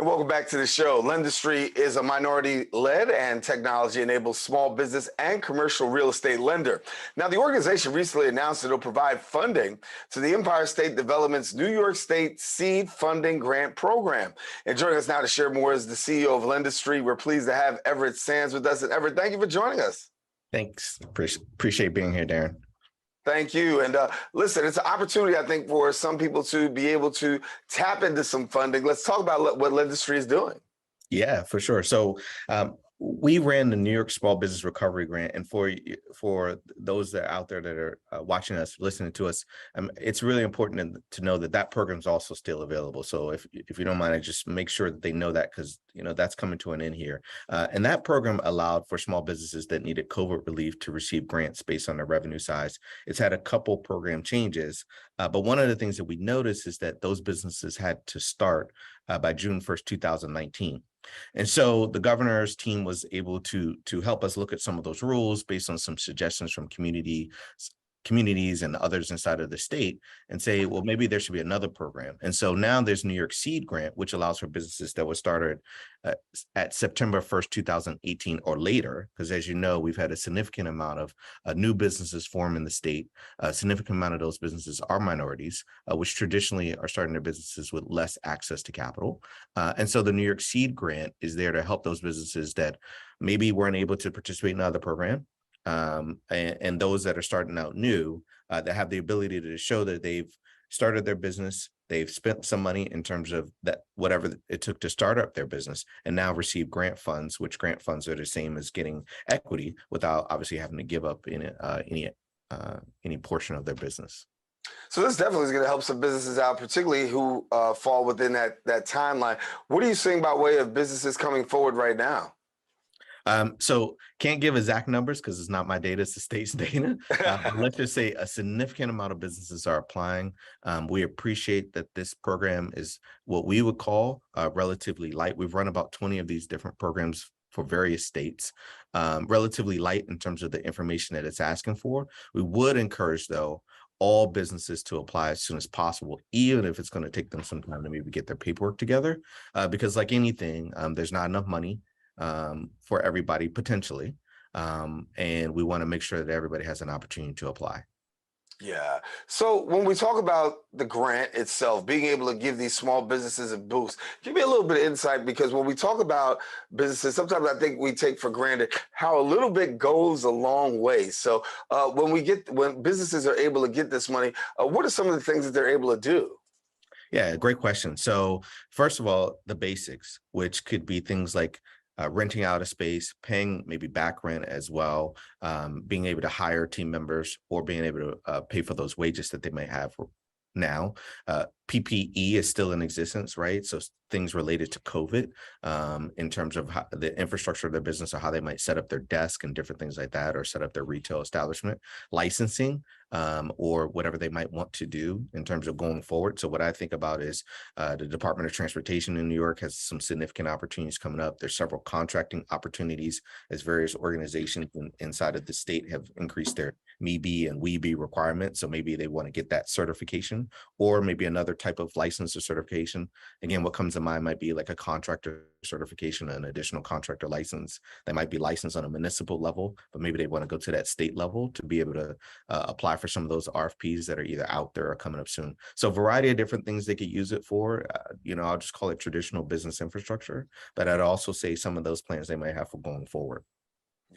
And welcome back to the show. Lendistry is a minority-led and technology-enabled small business and commercial real estate lender. Now, the organization recently announced it'll provide funding to the Empire State Development's New York State Seed Funding Grant Program. And joining us now to share more is the CEO of Lendistry. We're pleased to have Everett Sands with us. And Everett, thank you for joining us. Thanks. Appreciate being here, Darren. Thank you. And listen, it's an opportunity, I think, for some people to be able to tap into some funding. Let's talk about what Lendistry is doing. Yeah, for sure. So we ran the New York Small Business Recovery Grant. And for those that are out there that are watching us, listening to us, it's really important to know that that program is also still available. So if you don't mind, I just make sure that they know that, because that's coming to an end here. And that program allowed for small businesses that needed COVID relief to receive grants based on their revenue size. It's had a couple program changes, but one of the things that we noticed is that those businesses had to start by June 1st, 2019. And so the governor's team was able to help us look at some of those rules based on some suggestions from communities and others inside of the state, and say, well, maybe there should be another program. And so now there's New York Seed Grant, which allows for businesses that were started at September 1st, 2018 or later, because as you know, we've had a significant amount of new businesses form in the state. A significant amount of those businesses are minorities, which traditionally are starting their businesses with less access to capital. And so the New York Seed Grant is there to help those businesses that maybe weren't able to participate in another program, and those that are starting out new, that have the ability to show that they've started their business, they've spent some money in terms of that, whatever it took to start up their business, and now receive grant funds, which grant funds are the same as getting equity without obviously having to give up any portion of their business. So this definitely is going to help some businesses out, particularly who fall within that timeline. What are you seeing by way of businesses coming forward right now? So can't give exact numbers because it's not my data, it's the state's data. But let's just say a significant amount of businesses are applying. We appreciate that this program is what we would call relatively light. We've run about 20 of these different programs for various states, relatively light in terms of the information that it's asking for. We would encourage, though, all businesses to apply as soon as possible, even if it's going to take them some time to maybe get their paperwork together, because like anything, there's not enough money for everybody potentially. And we want to make sure that everybody has an opportunity to apply. Yeah. So when we talk about the grant itself, being able to give these small businesses a boost, give me a little bit of insight, because when we talk about businesses, sometimes I think we take for granted how a little bit goes a long way. So when businesses are able to get this money, what are some of the things that they're able to do? Yeah, great question. So first of all, the basics, which could be things like renting out a space, paying maybe back rent as well, being able to hire team members, or being able to pay for those wages that they may have now. PPE is still in existence, right? So things related to COVID, in terms of how the infrastructure of their business, or how they might set up their desk and different things like that, or set up their retail establishment, licensing, or whatever they might want to do in terms of going forward. So what I think about is the Department of Transportation in New York has some significant opportunities coming up. There's several contracting opportunities as various organizations inside of the state have increased their MeBe and WeBe requirements. So maybe they want to get that certification, or maybe another type of license or certification. Again, what comes to mind might be like a contractor certification, an additional contractor license. They might be licensed on a municipal level, but maybe they want to go to that state level to be able to apply for some of those RFPs that are either out there or coming up soon. So a variety of different things they could use it for. I'll just call it traditional business infrastructure, but I'd also say some of those plans they might have for going forward.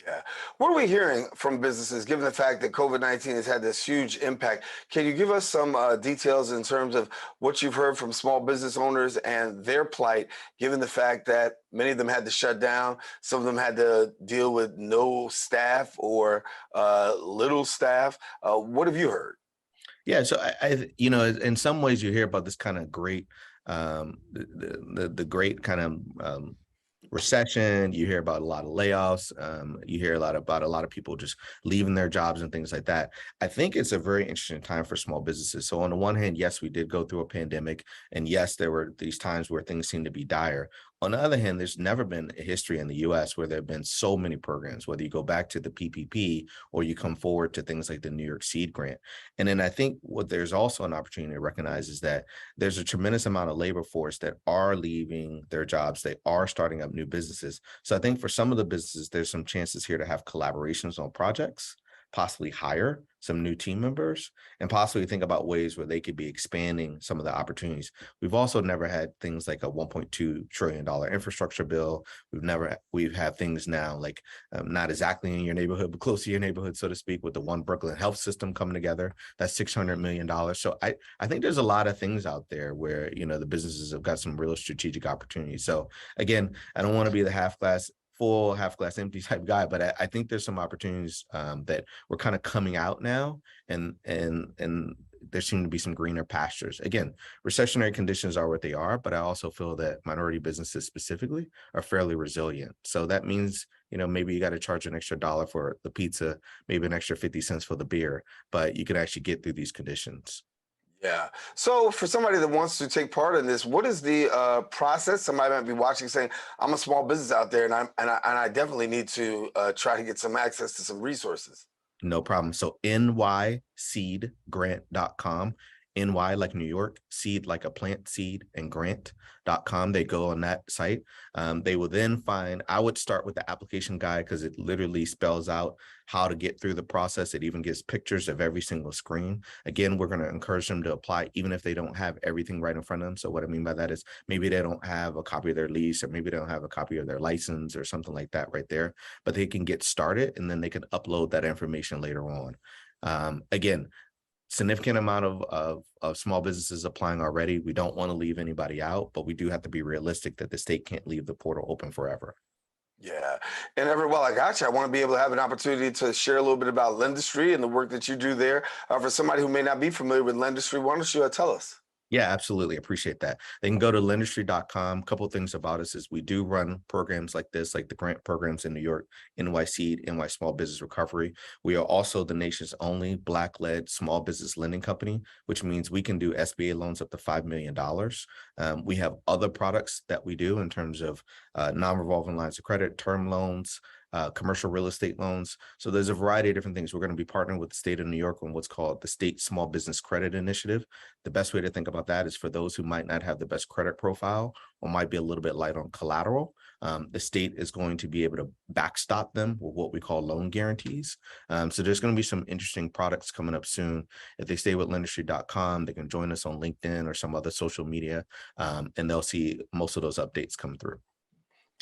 Yeah. What are we hearing from businesses, given the fact that COVID-19 has had this huge impact? Can you give us some details in terms of what you've heard from small business owners and their plight, given the fact that many of them had to shut down, some of them had to deal with no staff or little staff? What have you heard? Yeah, so I in some ways you hear about this kind of great, the great kind of recession. You hear about a lot of layoffs. You hear about a lot of people just leaving their jobs and things like that. I think it's a very interesting time for small businesses. So on the one hand, yes, we did go through a pandemic, and yes, there were these times where things seemed to be dire. On the other hand, there's never been a history in the US where there have been so many programs, whether you go back to the PPP or you come forward to things like the New York Seed Grant. And then I think what there's also an opportunity to recognize is that there's a tremendous amount of labor force that are leaving their jobs. They are starting up new businesses. So I think for some of the businesses, there's some chances here to have collaborations on projects, possibly hire some new team members, and possibly think about ways where they could be expanding some of the opportunities. We've also never had things like a $1.2 trillion infrastructure bill. We've had things now like not exactly in your neighborhood, but close to your neighborhood, so to speak, with the One Brooklyn Health System coming together. That's $600 million. So I think there's a lot of things out there where, the businesses have got some real strategic opportunities. So again, I don't want to be the half glass full, half glass empty type guy, but I think there's some opportunities that we're kind of coming out now, and there seem to be some greener pastures. Again, recessionary conditions are what they are, but I also feel that minority businesses specifically are fairly resilient. So that means, maybe you got to charge an extra $1 for the pizza, maybe an extra 50 cents for the beer, but you can actually get through these conditions. Yeah. So for somebody that wants to take part in this, what is the process? Somebody might be watching saying, I'm a small business out there and I definitely need to try to get some access to some resources. No problem. So nyseedgrant.com, NY like New York, seed like a plant, seed, and grant.com. They go on that site. They will then I would start with the application guide because it literally spells out how to get through the process. It even gives pictures of every single screen. Again, we're going to encourage them to apply even if they don't have everything right in front of them. So what I mean by that is maybe they don't have a copy of their lease, or maybe they don't have a copy of their license or something like that right there, but they can get started and then they can upload that information later on. Again, significant amount of small businesses applying already. We don't want to leave anybody out, but we do have to be realistic that the state can't leave the portal open forever. Yeah. And while I got you, I want to be able to have an opportunity to share a little bit about Lendistry and the work that you do there. For somebody who may not be familiar with Lendistry, why don't you tell us? Yeah, absolutely. Appreciate that. They can go to lendistry.com. A couple of things about us is we do run programs like this, like the grant programs in New York, NY Seed, NY Small Business Recovery. We are also the nation's only Black-led small business lending company, which means we can do SBA loans up to $5 million. We have other products that we do in terms of non-revolving lines of credit, term loans, commercial real estate loans. So there's a variety of different things. We're going to be partnering with the state of New York on what's called the State Small Business Credit Initiative. The best way to think about that is for those who might not have the best credit profile or might be a little bit light on collateral. The state is going to be able to backstop them with what we call loan guarantees. So there's going to be some interesting products coming up soon. If they stay with lendistry.com, they can join us on LinkedIn or some other social media, and they'll see most of those updates come through.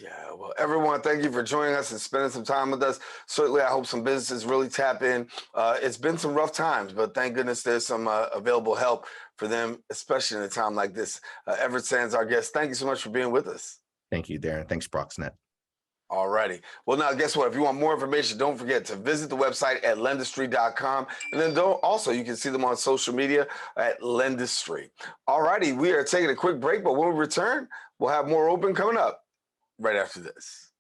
Yeah, well, everyone, thank you for joining us and spending some time with us. Certainly, I hope some businesses really tap in. It's been some rough times, but thank goodness there's some available help for them, especially in a time like this. Everett Sands, our guest, thank you so much for being with us. Thank you, Darren. Thanks, BronxNet. All righty. Well, now, guess what? If you want more information, don't forget to visit the website at lendistry.com. And then you can see them on social media at Lendistry. All righty. We are taking a quick break, but when we return, we'll have more open coming up right after this.